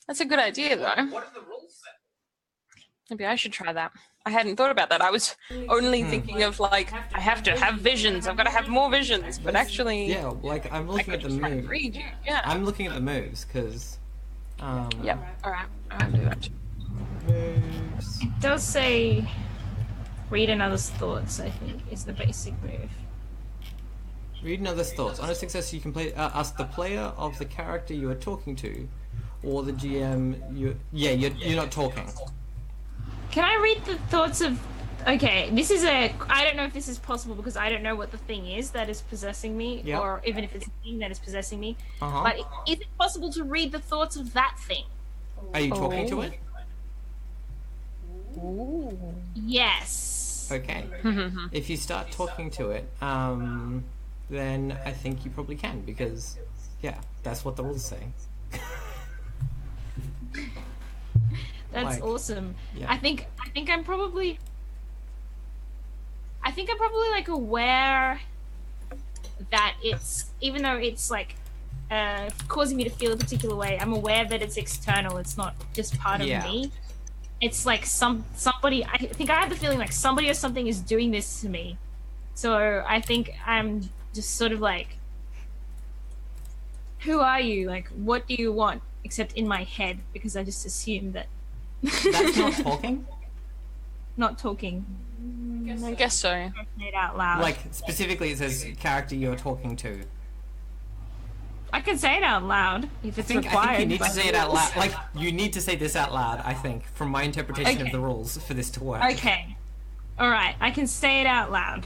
That's a good idea, though. What do the rules say? Maybe I should try that. I hadn't thought about that. I was only thinking of like, I have to have visions. I've got to have more visions. But actually, Yeah, like I'm looking at the moves. read you. Yeah. I'm looking at the moves because. Yep. All right. I'll do that. Moves. It does say read another's thoughts, I think, is the basic move. Read another's thoughts. On a success, you can ask the player of the character you are talking to, or the GM. You're not talking. Can I read the thoughts of... Okay, this is a... I don't know if this is possible because I don't know what the thing is that is possessing me, Yep. or even if it's a thing that is possessing me. Uh-huh. But is it possible to read the thoughts of that thing? Are you talking to it? Ooh. Yes. Okay. If you start talking to it, then I think you probably can because, yeah, that's what the rules say. That's Like, awesome. yeah. I think I'm probably like aware that it's, even though it's like causing me to feel a particular way, I'm aware that it's external. It's not just part of me. It's like somebody. I think I have the feeling like somebody or something is doing this to me. So I think I'm just sort of like, who are you? Like, what do you want? Except in my head, because I just assume that. That's not talking? Not talking. I guess so. Say it out loud. Like, specifically it says character you're talking to. I can say it out loud if it's required. I think you need by to say the it out rules. loud. Like, you need to say this out loud, I think, from my interpretation of Okay. the rules for this to work. Okay. Alright, I can say it out loud.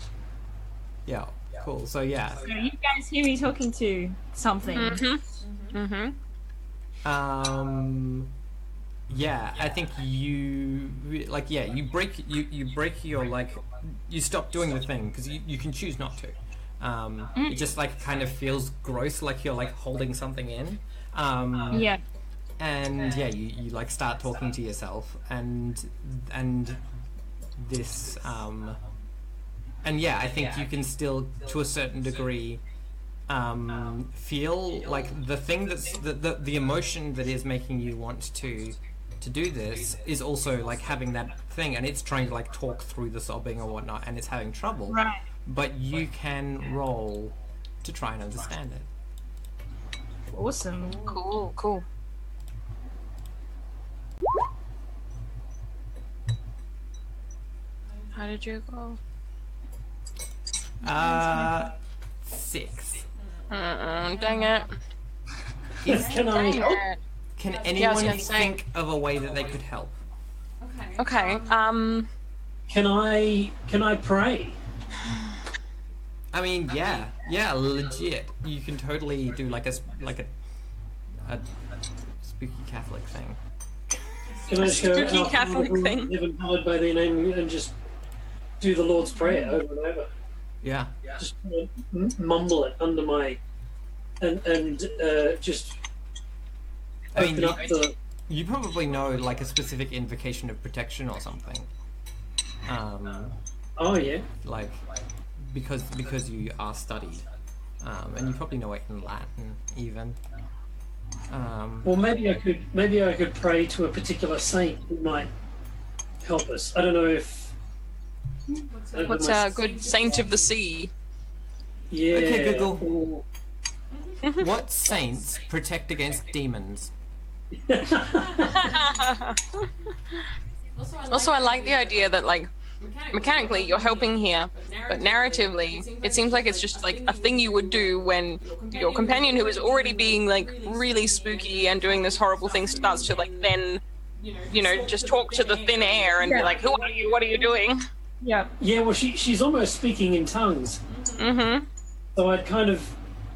Yeah, cool. So, yeah. So you guys hear me talking to something. Yeah, I think you break your, like, you stop doing the thing because you can choose not to. It just like kind of feels gross, like you're like holding something in. Yeah. And yeah, you like start talking to yourself, and this and yeah, I think you can still, to a certain degree, feel like the thing that's the emotion that is making you want to do this is also like having that thing, and it's trying to like talk through the sobbing or whatnot, and it's having trouble. Right. But you can roll to try and understand it. Awesome. Cool. How did you go? 6. Dang it. Can I help? Can I was anyone gonna say. think of a way that they could help? Okay. Can I pray? I mean, yeah, legit. You can totally do like a spooky Catholic thing. Can I just go, Spooky "Our Catholic Father, thing." live and hallowed by thy name," and just do the Lord's Prayer over and over? Yeah. Just mumble it under my, and just I mean, open up the. you probably know like a specific invocation of protection or something. Oh yeah. Like because you are studied, and you probably know it in Latin even. Well, maybe I could pray to a particular saint who might help us. I don't know if. What's a good saint of the sea? Yeah. Okay, Google. or- What saints protect against demons? Also, I like the idea that like mechanically you're helping here, but narratively it seems like it's just like a thing you would do when your companion, who is already being like really spooky and doing this horrible thing, starts to like then just talk to the thin air and be like, who are you, what are you doing? Yeah. Yeah. Well, she's almost speaking in tongues. Mm-hmm. So I'd kind of,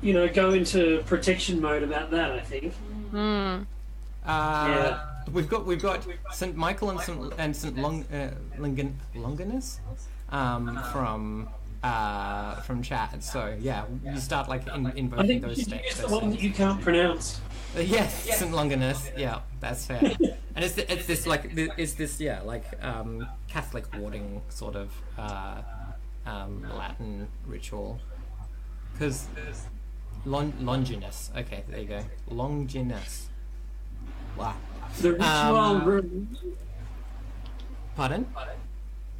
go into protection mode about that, I think. We've got Saint Michael and Saint Longinus from chat. So yeah, you start like I invoking think those you steps. use the one that you can't pronounce. Yes, Saint Longinus. Yeah, that's fair. And it's this Catholic warding sort of Latin ritual. Because Longinus. Okay, there you go. Longinus. Wow. The ritual. Pardon?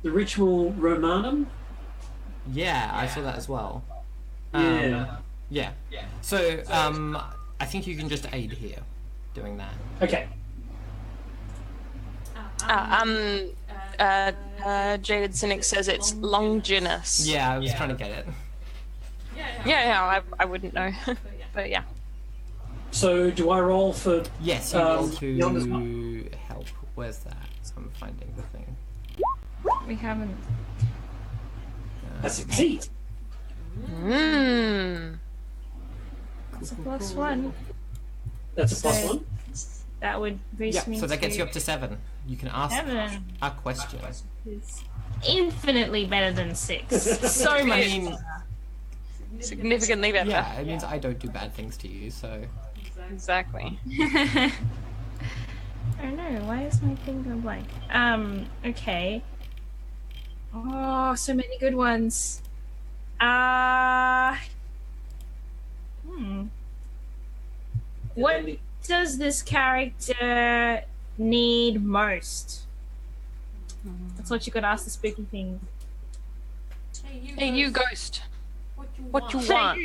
The ritual Romanum. Yeah, I saw that as well. Yeah. Yeah. So I think you can just aid here, doing that. Okay. Jaded Cynic says it's Longinus. Yeah, I was trying to get it. Yeah, I wouldn't know, but yeah. So do I roll for? Yes, you roll to help. Where's that? I'm finding the thing. We haven't. I succeed. It's a +1. That's a +1. That would boost me. So that gets you up to 7. You can ask 7. a question. It's infinitely better than 6. So much. I mean, significantly better. yeah, it means I don't do bad things to you. So Exactly. Oh no, why is my thing going blank? Okay. Oh, so many good ones. What does this character need most? That's what you could ask the spooky thing. Hey, you ghost. What you want?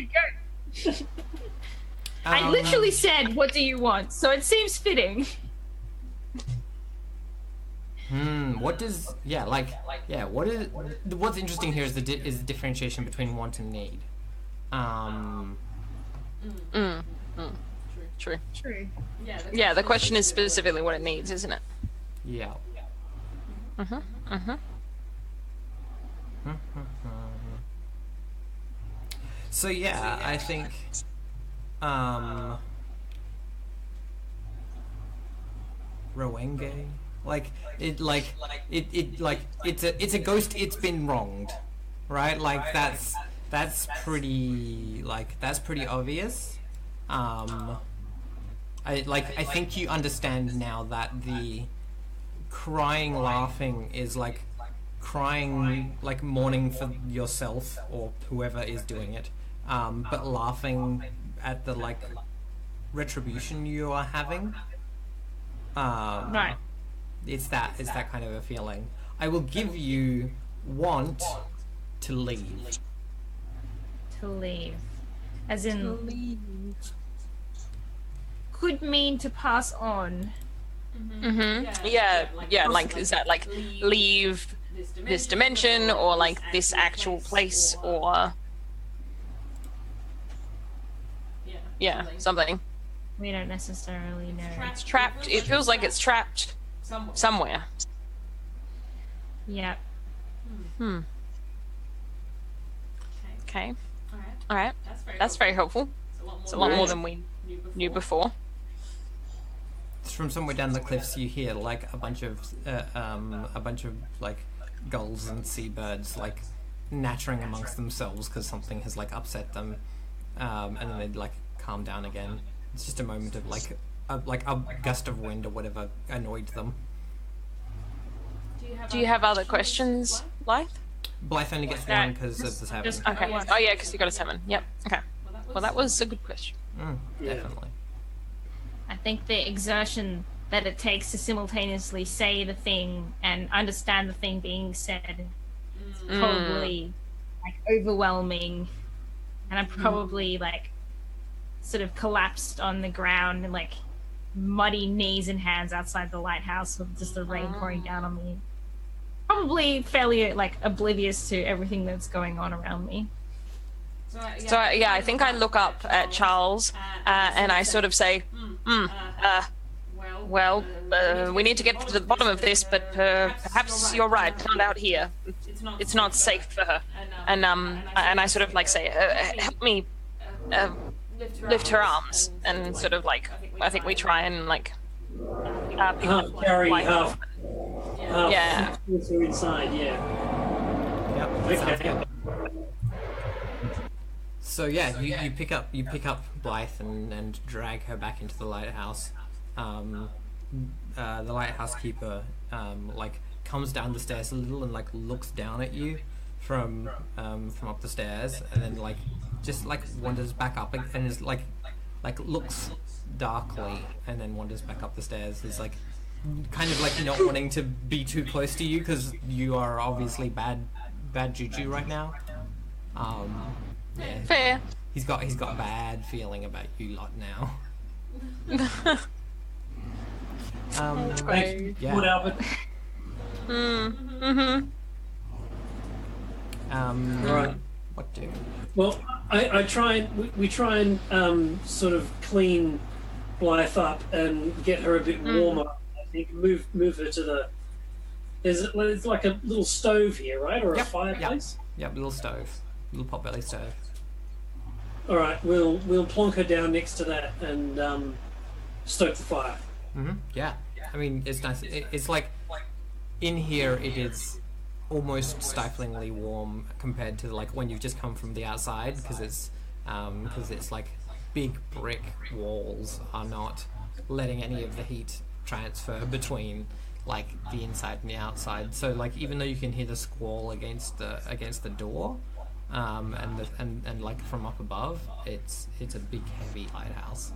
I literally said, "What do you want?" So it seems fitting. What does what's interesting here is the differentiation between want and need. True. True. Yeah, the question is specifically what it needs, isn't it? Yeah. So yeah, I think Rowenge, it's a ghost. It's been wronged, right? Like that's pretty obvious. I think you understand now that the crying, laughing is like crying, like mourning for yourself or whoever is doing it, but laughing at the like retribution you are having. Right. It's that kind of a feeling. I will give you want to leave. To leave. As in could mean to pass on. Yeah, like, is that like leave this dimension or like this actual place or something. We don't necessarily know. It's trapped. It feels like it's trapped somewhere. Yeah. Okay. All right. That's very helpful. It's a lot more than we knew before. From somewhere down the cliffs, you hear like a bunch of like gulls and seabirds like nattering amongst themselves because something has like upset them, and then they like calm down again. It's just a moment of like a gust of wind or whatever annoyed them. Do you have other questions, Blythe? Blythe only gets one because of the 7. Okay. Oh yeah, because you got a 7. Yep. Okay. Well, that was a good question. Definitely. I think the exertion that it takes to simultaneously say the thing and understand the thing being said is probably like overwhelming, and I probably like sort of collapsed on the ground and like muddy knees and hands outside the lighthouse with just the rain pouring down on me. Probably fairly like oblivious to everything that's going on around me. So yeah, I think I look up at Charles and I sort of say, well, we need to get to the bottom of this, but perhaps you're right. Not out here. It's not safe for her. And I sort of like say, help me lift her arms, and sort of like I think we try and like carry half. Yeah. So inside, yeah. Yep. Okay. So yeah, you pick up Blythe and drag her back into the lighthouse. The lighthouse keeper like comes down the stairs a little and like looks down at you from up the stairs, and then like just like wanders back up and is like like looks darkly and then wanders back up the stairs. Is like kind of like not wanting to be too close to you because you are obviously bad juju right now. Yeah. Fair. He's got bad feeling about you lot now. Great. Yeah. Good, Albert. Right. What do? Well, I try and we try and sort of clean Blythe up and get her a bit warmer. I think move her to the. It's like a little stove here, right, or a fireplace? Yep, little stove, little potbelly stove. All right, we'll plonk her down next to that and stoke the fire. Yeah, I mean it's nice. It's like in here it is almost stiflingly warm compared to like when you've just come from the outside because it's like big brick walls are not letting any of the heat transfer between like the inside and the outside. So like even though you can hear the squall against the door, and like from up above, it's a big heavy lighthouse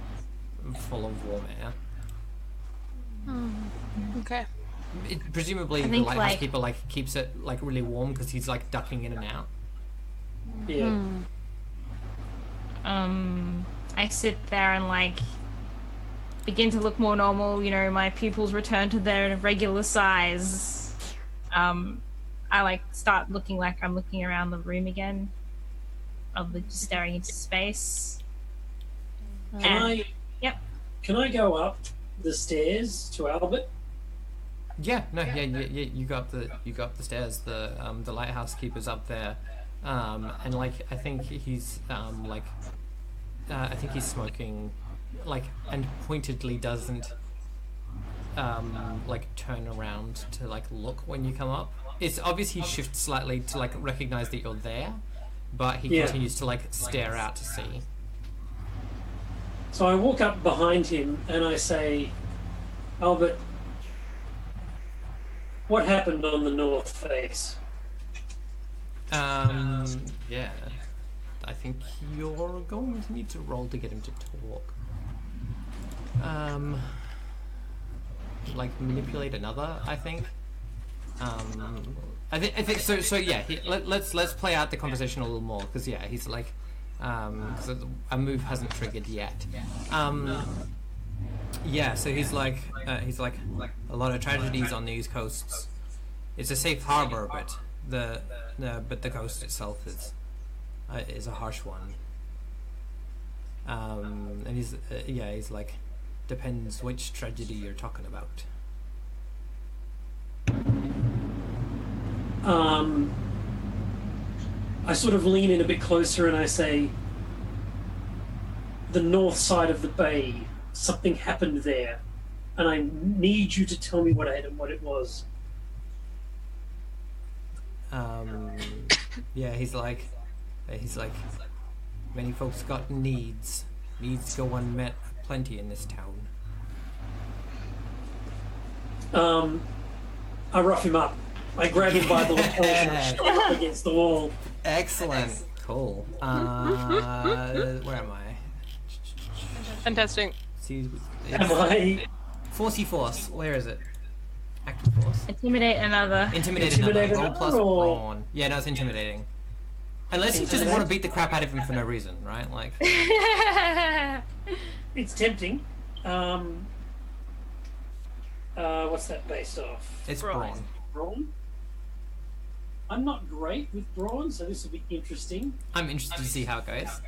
full of warm air. Okay. Presumably the lighthouse keeper like keeps it like really warm because he's like ducking in and out. Yeah. I sit there and like begin to look more normal. You know, my pupils return to their regular size. I like start looking like I'm looking around the room again, rather than just staring into space. Can I go up the stairs to Albert? Yeah, you go up the stairs. The lighthouse keeper's up there, and like I think he's smoking, like, and pointedly doesn't like turn around to like look when you come up. It's obvious he shifts slightly to like recognize that you're there, but he continues to like stare out to see. So I walk up behind him and I say, Albert, what happened on the north face? Yeah. I think you're going to need to roll to get him to talk. Like manipulate another, I think. I think so. So yeah, let's play out the conversation a little more because yeah, he's like, because a move hasn't triggered yet. Yeah, so he's like a lot of tragedies on the East Coasts. It's a safe harbor, but the coast itself is a harsh one. And he's like, depends which tragedy you're talking about. I sort of lean in a bit closer and I say, the north side of the bay, something happened there, and I need you to tell me what it was. Yeah, he's like, many folks got needs go unmet plenty in this town. I rough him up. I grab him by the lapel and shove him against the wall. Excellent. Cool. Where am I? Fantastic. See, Am I? Force. Where is it? Active force. Intimidate another. Intimidate another. Roll plus brawn. Yeah, no, it's intimidating. Unless you just want to beat the crap out of him for no reason, right? Like. It's tempting. What's that based off? It's brawn. Brawn? I'm not great with brawn, so this will be interesting. I'm interested to see how it goes.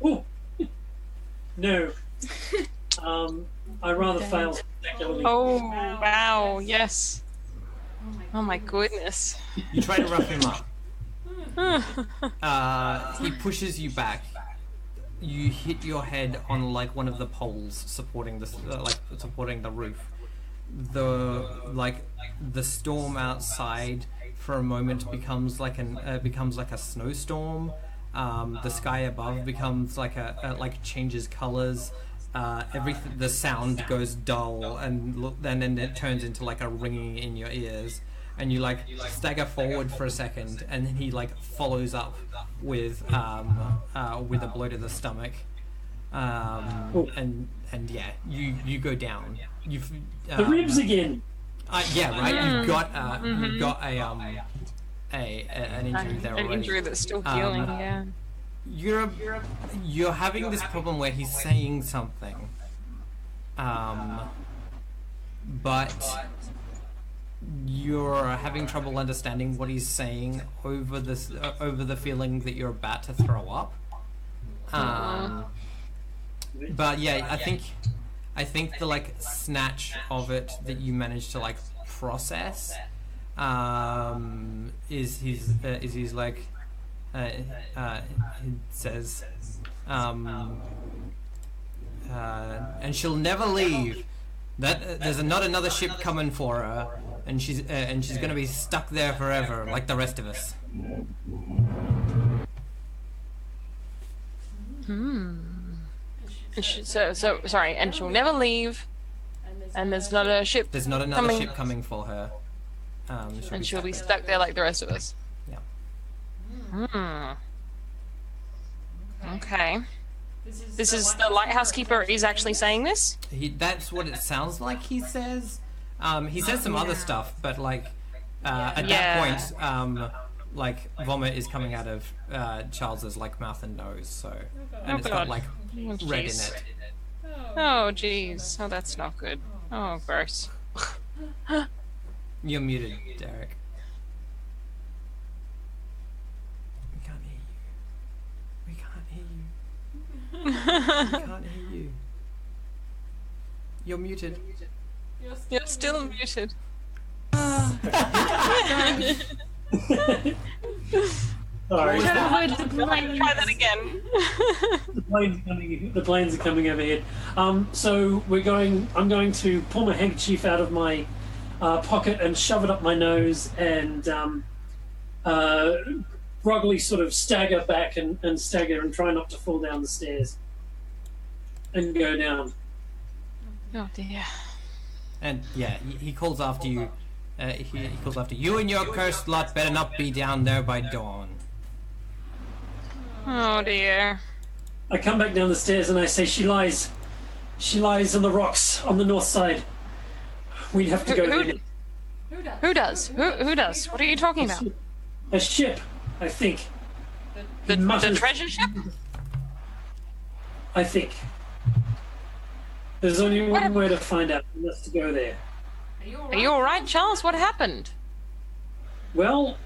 Ooh! No. I rather fail spectacularly. Oh, wow, yes. Oh my goodness. You try to rough him up. He pushes you back. You hit your head on like one of the poles supporting the roof. The storm outside for a moment becomes like a snowstorm. The sky above becomes like changes colors. Everything, the sound goes dull, and then it turns into like a ringing in your ears, and you like stagger forward for a second, and then he like follows up with a blow to the stomach, and yeah, you go down. You've The ribs again. Yeah, right. You've got an injury there An already. injury that's still healing. Yeah. You're having this problem where he's saying something, but you're having trouble understanding what he's saying over the feeling that you're about to throw up. But yeah, I think the like snatch of it that you managed to like process is he's like he says and she'll never leave. That there's not another ship coming for her, and she's gonna be stuck there forever, like the rest of us. So sorry, and she'll never leave. And there's not a ship. There's not another ship coming for her. She'll be stuck there like the rest of us. Yeah. Okay. This is the lighthouse keeper is actually saying this? That's what it sounds like he says. He says some other stuff, but like at that point, like vomit is coming out of Charles's like mouth and nose, so it's got like red in it. Oh jeez. Oh, that's not good. Oh, gross. You're muted, Derek. We can't hear you. We can't hear you. We can't hear you. You're muted. You're still muted. Sorry. Try that again. The planes are coming overhead. So I'm going to pull my handkerchief out of my pocket and shove it up my nose and groggily sort of stagger back and stagger and try not to fall down the stairs and go down. Oh dear. And yeah, he calls after you. He calls after you and your cursed lot better not be down there by dawn. Oh dear. I come back down the stairs and I say, she lies on the rocks on the north side. We'd have to go there. Who does? Who does? What are you talking about? A ship, I think. The treasure ship? I think. There's only one way to find out, and that's to go there. Are you alright, Charles? What happened? Well,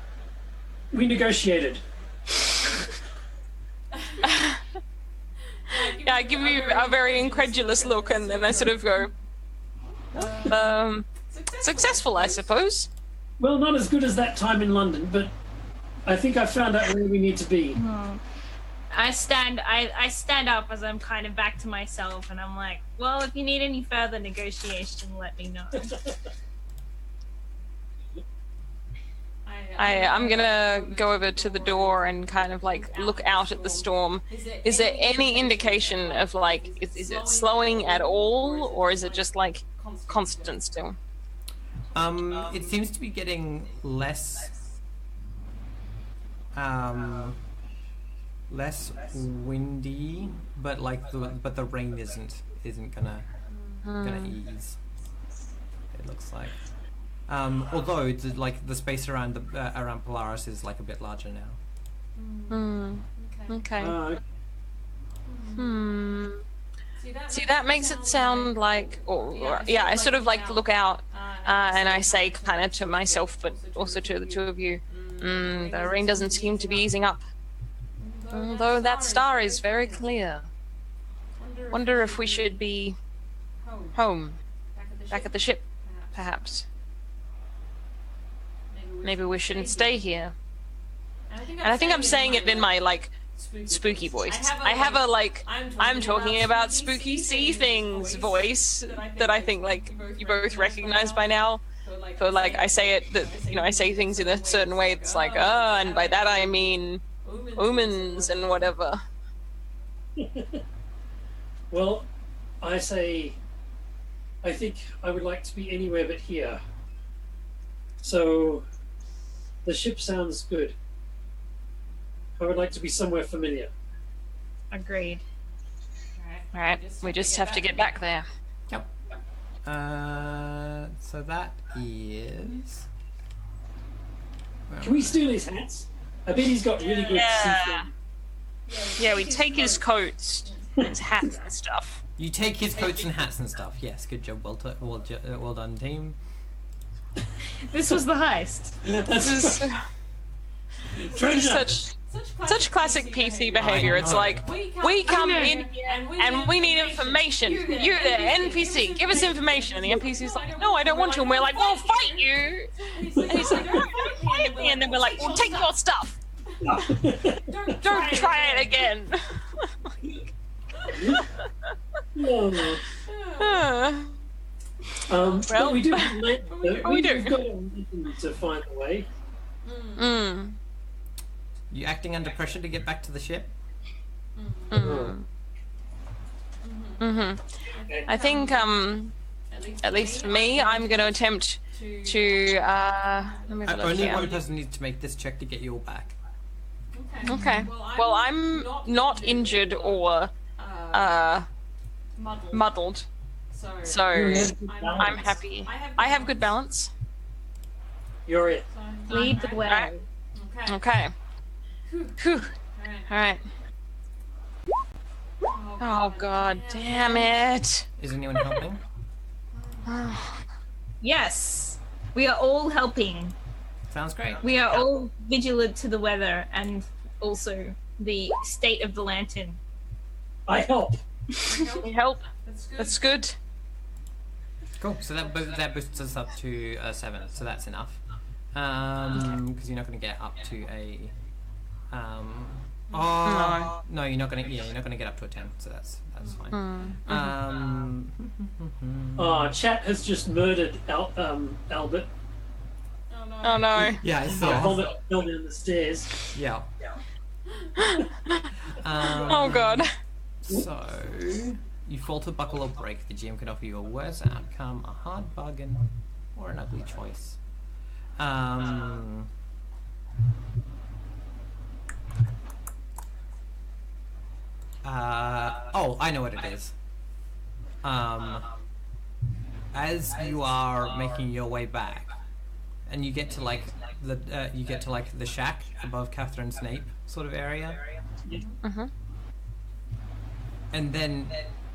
we negotiated. Yeah, I give you a very incredulous look, and then I sort of go, successful, I suppose. Well, not as good as that time in London, but I think I found out where we need to be. I stand up as I'm kind of back to myself, and I'm like, well, if you need any further negotiation, let me know. I'm gonna go over to the door and kind of like look out at the storm. Is there any indication of like, is it slowing at all, or is it just like constant still? It seems to be getting less windy, but like the rain isn't gonna ease. It looks like. Although like the space around around Polaris is like a bit larger now. Okay. See, that makes it sound like, yeah, I sort of like look out and I say kind of to myself, but also to the two of you, the rain doesn't seem to be easing up. Although that star is very clear. Wonder if we should be home, back at the ship, perhaps. Maybe we shouldn't stay here. And I think I'm saying it in my like spooky voice. I have a like I'm talking about spooky sea things voice that I think like you both recognize by now. So like I say it that I say things in a certain way. It's like and by that I mean omens and whatever. Well, I say I think I would like to be anywhere but here. So the ship sounds good. I would like to be somewhere familiar. Agreed. All right, we just have to get back there. Yep. So that is. Can we steal his hats? I bet he's got really good Yeah. Yeah, we take his coats, his hats and stuff. You take his coats and hats and stuff. Yes, good job. Well done, team. This was the heist. This is treasure. such classic PC behavior. It's like, we come in and we need information. You, the NPC, give us information. And the NPC's like, no, I don't want to. And we're like, we'll fight you. And he's like, don't fight me. And then we're like, well, take your stuff. Don't try it again. But we do. We do. We've got to find a way. You acting under pressure to get back to the ship? I think, at least for me, I'm going to attempt to. Let me have a look Only here. one person needs to make this check to get you all back. Okay. Well, I'm not injured or muddled, so I'm happy. I have good balance. You're it. Lead the way. Okay. Whew. All right. Oh God, damn it! Is anyone helping? Yes, we are all helping. Sounds great. We are all vigilant to the weather and also the state of the lantern. I help. We help. That's good. Cool. So that boosts us up to 7. So that's enough. Because you're not going to get up to a. No, you're not going to. Yeah, you're not going to get up to a 10. So that's fine. Chat has just murdered Albert. Oh no. Yeah, I saw. Vomit fell down the stairs. Yeah. Oh God. So, you falter, buckle, or break. The GM can offer you a worse outcome, a hard bargain, or an ugly choice. Oh, I know what it is. As you are making your way back, and you get to like the shack above Catherine Snape sort of area. And then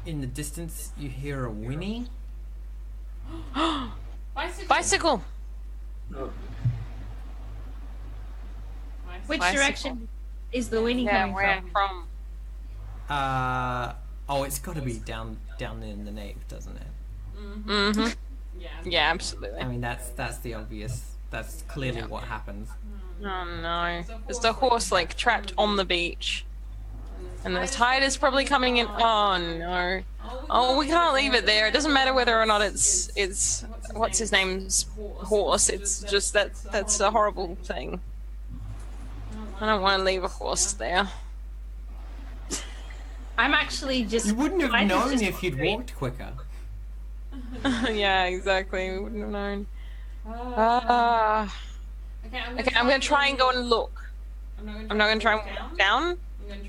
in the distance you hear a whinny. Bicycle. Which Bicycle. direction is the winning Yeah, coming where from? from? Oh, it's got to be down in the nave, doesn't it? Mm-hmm. Yeah, absolutely. I mean, that's the obvious. That's clearly what happens. Oh no. There's the horse like trapped on the beach. And the tide is probably coming in. Oh no. Oh, we can't leave it there. It doesn't matter whether or not it's what's his name's horse. It's just that's a horrible thing. I don't want to leave a horse there. I'm actually just. You wouldn't have mine is known just if you'd great. walked quicker. Yeah, exactly. We wouldn't have known. Okay, I'm gonna try and go and look. I'm not gonna try and walk down.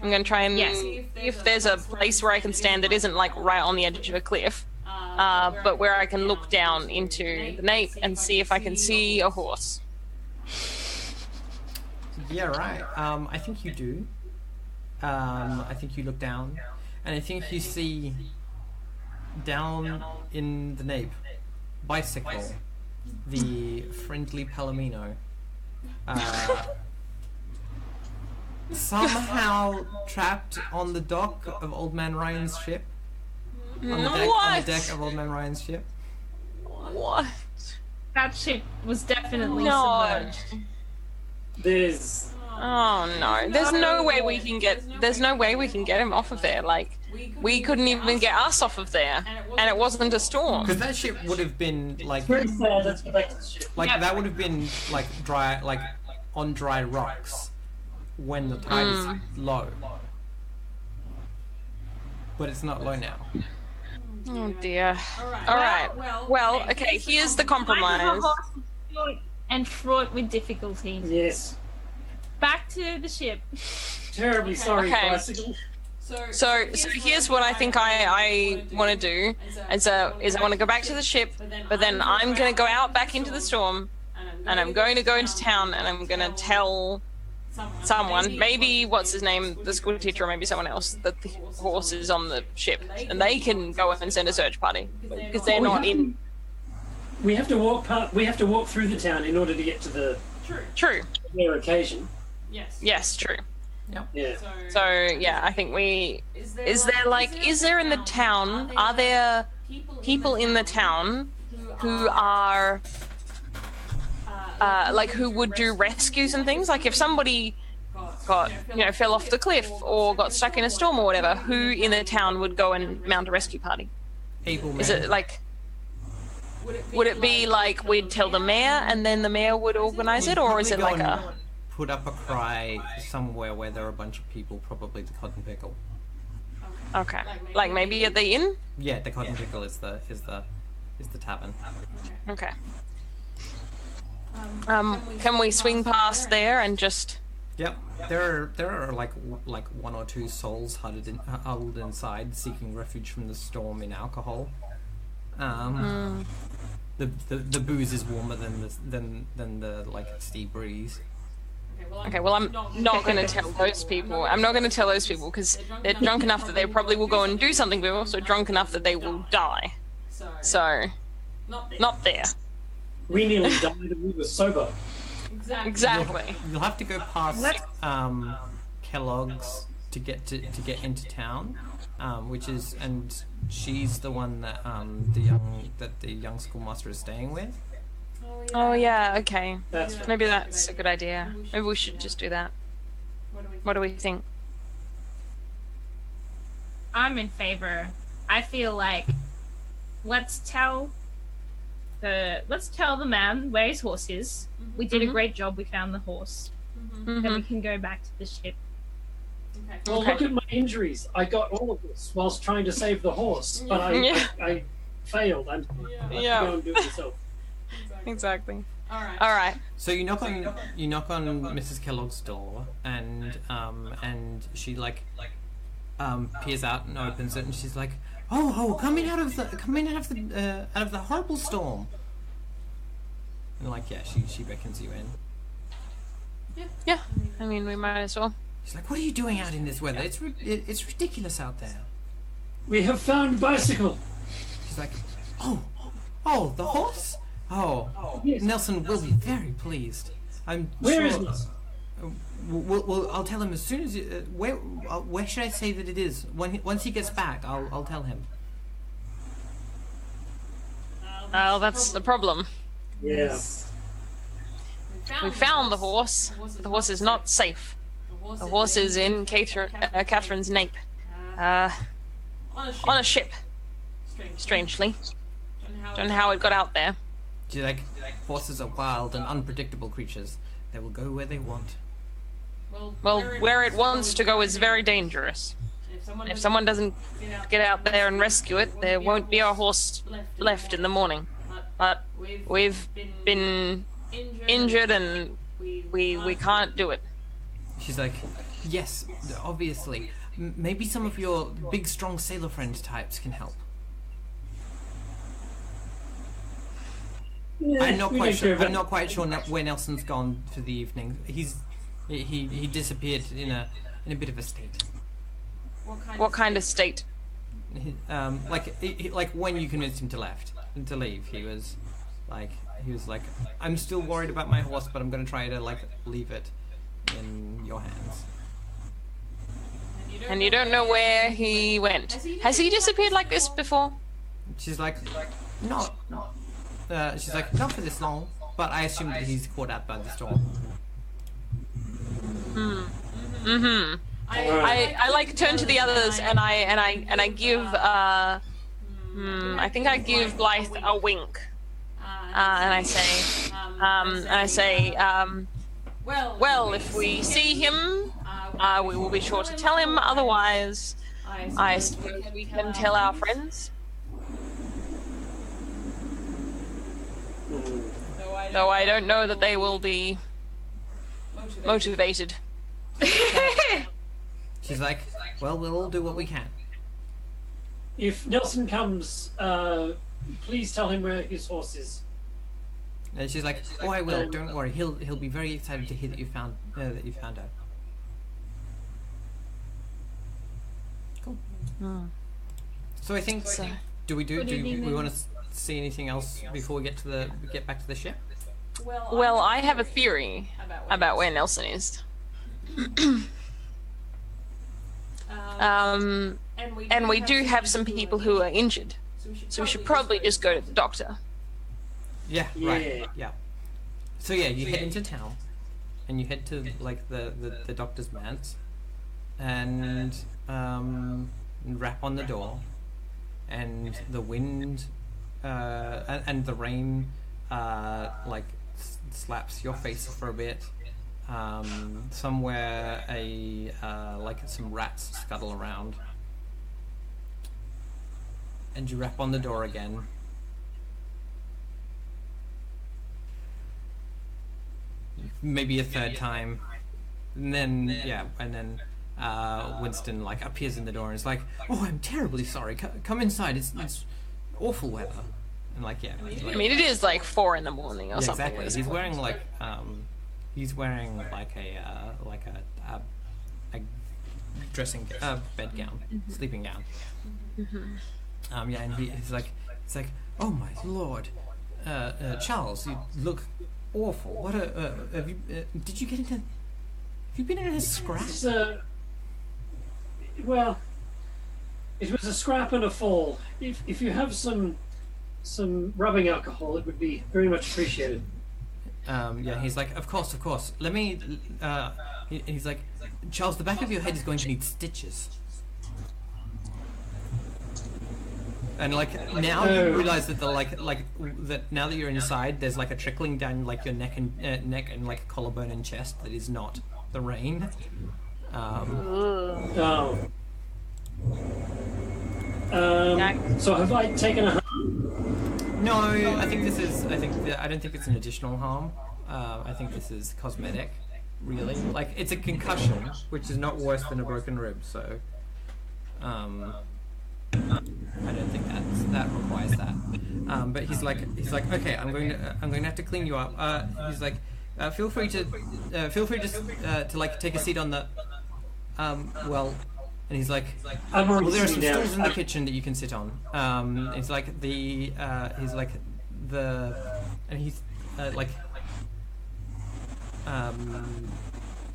I'm gonna try and see if there's a place where I can stand that isn't like right on the edge of a cliff, but where I can look down into the nape and see if I can see a horse. Yeah, right. I think you do. I think you look down, and I think you see down in the nape, Bicycle, the friendly Palomino, somehow trapped on the dock of Old Man Ryan's ship. On the deck of Old Man Ryan's ship. What? That ship was definitely No. submerged. There's. Oh no. There's no way we can get him off of there. Like we couldn't even get us off of there. And it wasn't a storm. Because that ship would have been like Very sad. Let's go back to the ship. that would have been like on dry rocks when the tide is low. But it's not low now. Oh dear. Alright. Well, okay, here's the compromise. And fraught with difficulties. Yes. Back to the ship. Terribly sorry, Okay. Bicycle. So here's what I think I want to do is I want to go back to the ship, but then I'm going to go out back into the storm, and I'm going to go into town, and I'm going to tell someone, maybe what's his name, the school teacher, or maybe someone else, that the horse is on the ship, and they can go and send a search party because they're not in. We have to walk through the town in order to get to the True. their occasion. Yes, true. Yeah. So yeah, I think is there in the town, are there people in the town who are like who would do rescues and things? Like if somebody got fell off the cliff or got stuck in a storm or whatever, who in the town would go and mount a rescue party? Able Is man. it like, would it be like we'd tell the mayor and then the mayor would organize it, or is it like a put up a cry somewhere where there are a bunch of people, probably the Cotton Pickle. okay, like maybe at the inn? Yeah, the Cotton Pickle is the tavern. Okay. Can we swing past there and just? Yep. There are like one or two souls huddled inside, seeking refuge from the storm in alcohol. The booze is warmer than the like sea breeze. Okay, well I'm not going to tell those people. I'm not going to tell those people because they're drunk enough that they probably will go and do something, but they're also drunk enough that they will die. So, not there. We nearly died and we were sober. Exactly. You'll have to go past Kellogg's to get into town, and she's the one that the young schoolmaster is staying with. Oh yeah, okay. That's Maybe that's a good idea. Maybe we should just do that. What do we think? I'm in favor. I feel like let's tell the man where his horse is. We did a great job. We found the horse. Then we can go back to the ship. Well, look at my injuries. I got all of this whilst trying to save the horse, but I failed. I'm Yeah. go and do it myself. Exactly. All right. So you knock on Mrs. Kellogg's door, and she peers out and opens it, and she's like, "Oh, coming out of the horrible storm." And she beckons you in. Yeah. I mean, we might as well. She's like, "What are you doing out in this weather? It's ridiculous out there." We have found bicycle. She's like, "Oh, the horse? Oh, Yes. Nelson will be very pleased. I'm Where sure." is Nelson? Well, I'll tell him as soon as where should I say that it is? Once he gets back, I'll tell him. Oh, that's the problem. Yeah. We found the horse. The horse is not safe. The horse is in Catherine's nape. On a ship. Strangely. Don't know how it got out there. She's like, horses are wild and unpredictable creatures. They will go where they want. Well, where it wants to go is very dangerous. If someone doesn't get out there and rescue it, there won't be a horse left in the morning. But we've been injured and we can't do it. She's like, yes, obviously. Maybe some of your big, strong sailor friend types can help. I'm not quite sure. I'm not quite sure where Nelson's gone for the evening. He disappeared in a bit of a state. What kind of state? Like when you convinced him to leave, he was like, I'm still worried about my horse, but I'm gonna try to leave it in your hands. And you don't know where he went. Has he disappeared like this before? She's like, not. She's like, not for this long, but I assume that he's caught out by the storm. I turn to the others and I give I think I give Blythe a wink. And I say, well, if we see him, we will be sure to tell him. Otherwise, I suppose we can tell our friends. Though I don't know that they will be motivated. She's like, well, we'll all do what we can. If Nelson comes, please tell him where his horse is. And she's like, oh, I will. Don't worry. He'll be very excited to hear that you found out. Cool. So I think. Do we want to see anything else before we get back to the ship? Well, I have a theory about where Nelson is. And we do have some people who are injured, so we should probably just go to the doctor. Yeah, right. Yeah. So yeah, you head into town, and you head to like the doctor's manse, and rap on the door, and the wind and the rain like slaps your face for a bit. Somewhere like some rats scuttle around, and you rap on the door again. Maybe a third time, and then Winston like appears in the door and is like, "Oh, I'm terribly sorry. Come inside. It's awful weather." And like, yeah. I mean, it is like 4 a.m. or something. Exactly. He's wearing like a dressing bed gown, sleeping gown. And he's like, "Oh my lord, Charles, you look awful. What have you? Did you get into? Have you been in a scrap?" Well, it was a scrap and a fall. If you have some rubbing alcohol, it would be very much appreciated. He's like, of course. Let me. He's like, Charles, the back of your head is going to need stitches. And like now you realize that that now that you're inside, there's like a trickling down like your neck and like collarbone and chest that is not the rain. So have I taken a? No, I don't think it's an additional harm. I think this is cosmetic, really. Like it's a concussion, which is not worse than a broken rib. So, I don't think that requires that. But he's like, okay, I'm going to have to clean you up. He's like, feel free to like take a seat on the, and he's like, well, there are some stools in the kitchen that you can sit on. It's like because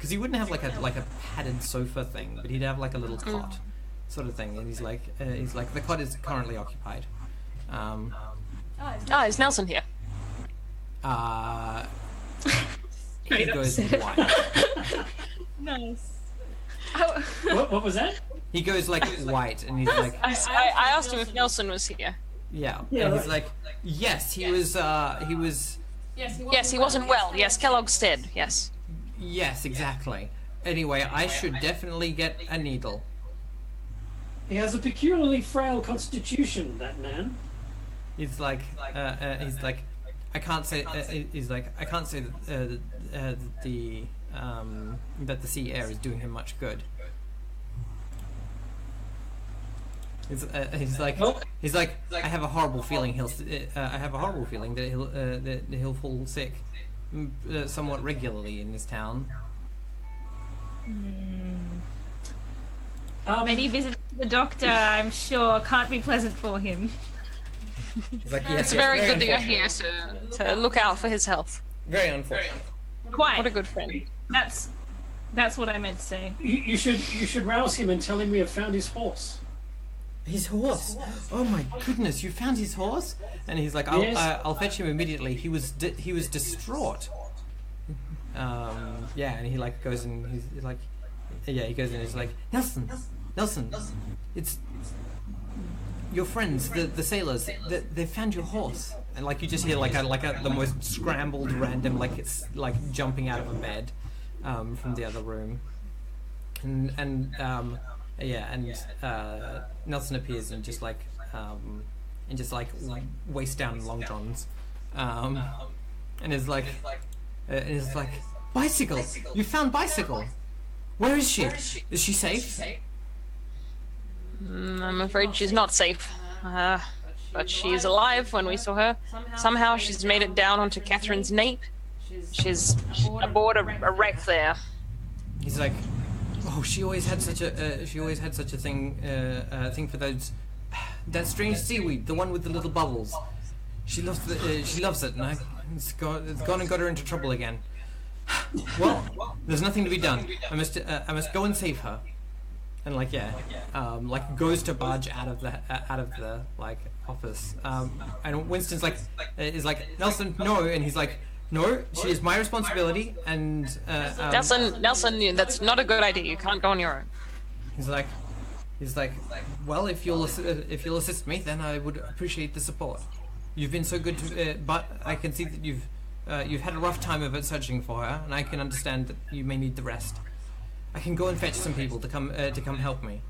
he wouldn't have like a padded sofa thing, but he'd have like a little cot sort of thing. And he's like, the cot is currently occupied. Is Nelson here? He goes white. Nice. What was that? He goes like white, and he's like. I asked him if Nelson was here. Yeah, and he's like, yes, he was. Yes, he wasn't well. Yes, Kellogg said. Yes. Yes, exactly. Anyway, I should definitely get a needle. He has a peculiarly frail constitution, that man. He's like, I can't say. I can't say that the sea air is doing him much good. He's like, I have a horrible feeling that he'll fall sick, somewhat regularly in this town. Many visits to the doctor, I'm sure, can't be pleasant for him. He's like, It's very good that you're here to look out for his health. Very unfortunate. Quite. What a good friend. That's what I meant to say. You should rouse him and tell him we have found his horse. His horse? Oh my goodness! You found his horse? And he's like, I'll fetch him immediately. He was distraught. And he like goes and he's like, he goes and he's like, Nelson, it's your friends, the sailors. They found your horse. And like you just hear the most scrambled random, like it's like jumping out of a bed from the other room, and Nelson appears and just like waist down long johns, and is like, Bicycle! You found Bicycle! Where is she? Is she safe? I'm afraid she's not safe. But she is alive when we saw her. Somehow she's made it down onto Catherine's nape. She's aboard a wreck there. He's like, oh, she always had such a thing for that strange seaweed, the one with the little bubbles. She loves it, and it's gone and got her into trouble again. Well, there's nothing to be done. I must go and save her. And like goes to barge out of the like office. And Winston's like is like, Nelson, no, and he's like, no, she is my responsibility. And Nelson, that's not a good idea. You can't go on your own. He's like, well, if you'll assist me, then I would appreciate the support. You've been so good to, but I can see that you've had a rough time of it searching for her, and I can understand that you may need the rest. I can go and fetch some people to come help me.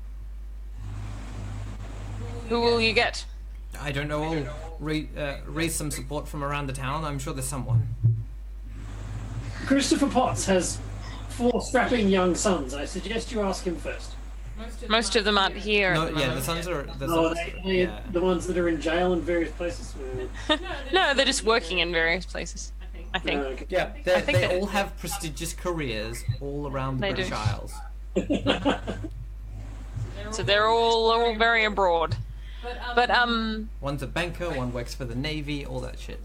Who will you get? I don't know. I'll raise some support from around the town. I'm sure there's someone. Christopher Potts has 4 strapping young sons. I suggest you ask him first. Most of them aren't here. No, yeah, the sons are. The ones that are in jail in various places. No, they're just working in various places. I think. Okay. Yeah, they all have prestigious careers all around the British Isles. So they're all very abroad. But One's a banker, one works for the Navy, all that shit.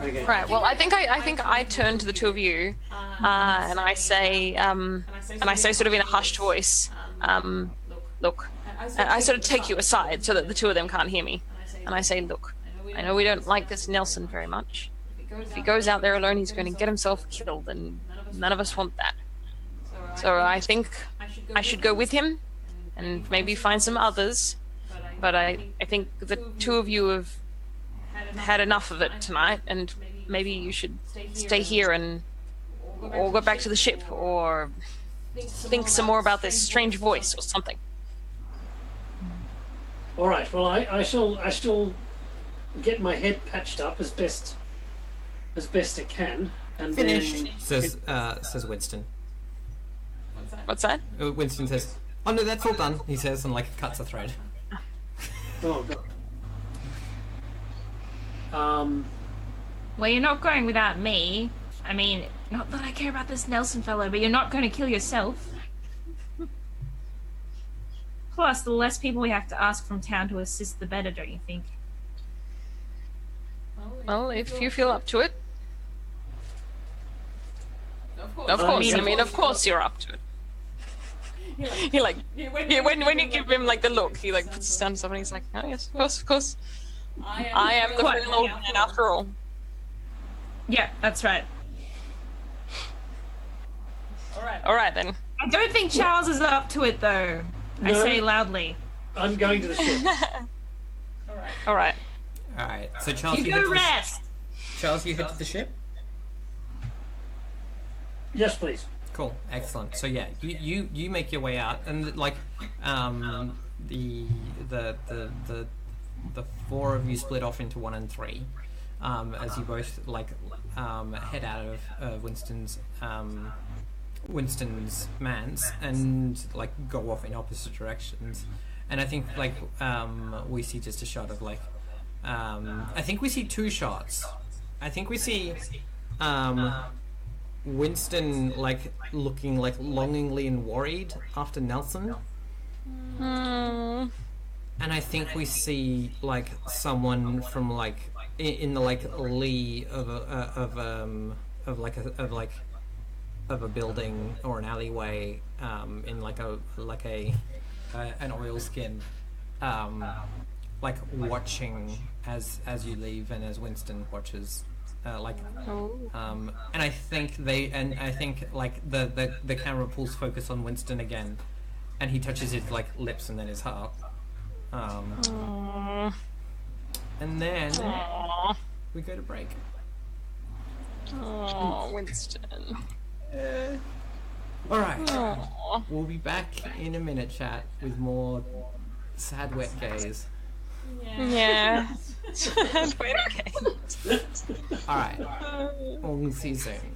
Okay. right. Well, I think I turn to the two of you, and I say sort of in a hushed voice, look, I sort of take you aside so that the two of them can't hear me, and I say, look, I know we don't like this Nelson very much. If he goes out there alone, he's going to get himself killed, and none of us want that. So I think I should go with him, and maybe find some others. But I think the two of you have had enough of it tonight, and maybe you should stay here or go back to the ship, or think some more about this strange voice or something. All right. Well, I shall get my head patched up as best it can, and Finished, then says Winston. What's that? Winston says, oh no, that's all done, he says, and like cuts a thread. Oh god. Well, you're not going without me. I mean, not that I care about this Nelson fellow, but you're not going to kill yourself. Plus, the less people we have to ask from town to assist, the better, don't you think? Well, if you feel up to it. Of course, I mean, of course you're up to it. He like, when you give him like the look, he like puts his down to something. He's like, oh yes, of course. I am the final old man after all. Yeah, that's right. All right then. I don't think Charles is up to it, though. I No. say loudly. I'm going to the ship. All right. Alright, so Charles, You head go to rest. Charles, you head to the ship? Yes, please. Cool, excellent. So yeah, you make your way out, and like the 4 of you split off into 1 and 3, as you both like head out of Winston's manse and like go off in opposite directions. And I think like we see just a shot of like I think we see 2 shots. I think we see Winston like looking like longingly and worried after Nelson. And I think we see like someone from like in the like lee of a building or an alleyway in like an oilskin like watching as you leave and as Winston watches and I think like the camera pulls focus on Winston again, and he touches his like lips and then his heart. And then we go to break. Oh, Winston. All right. Aw. We'll be back in a minute, chat, with more sad wet gaze. Yeah. Wait, okay. All right. We'll see you soon.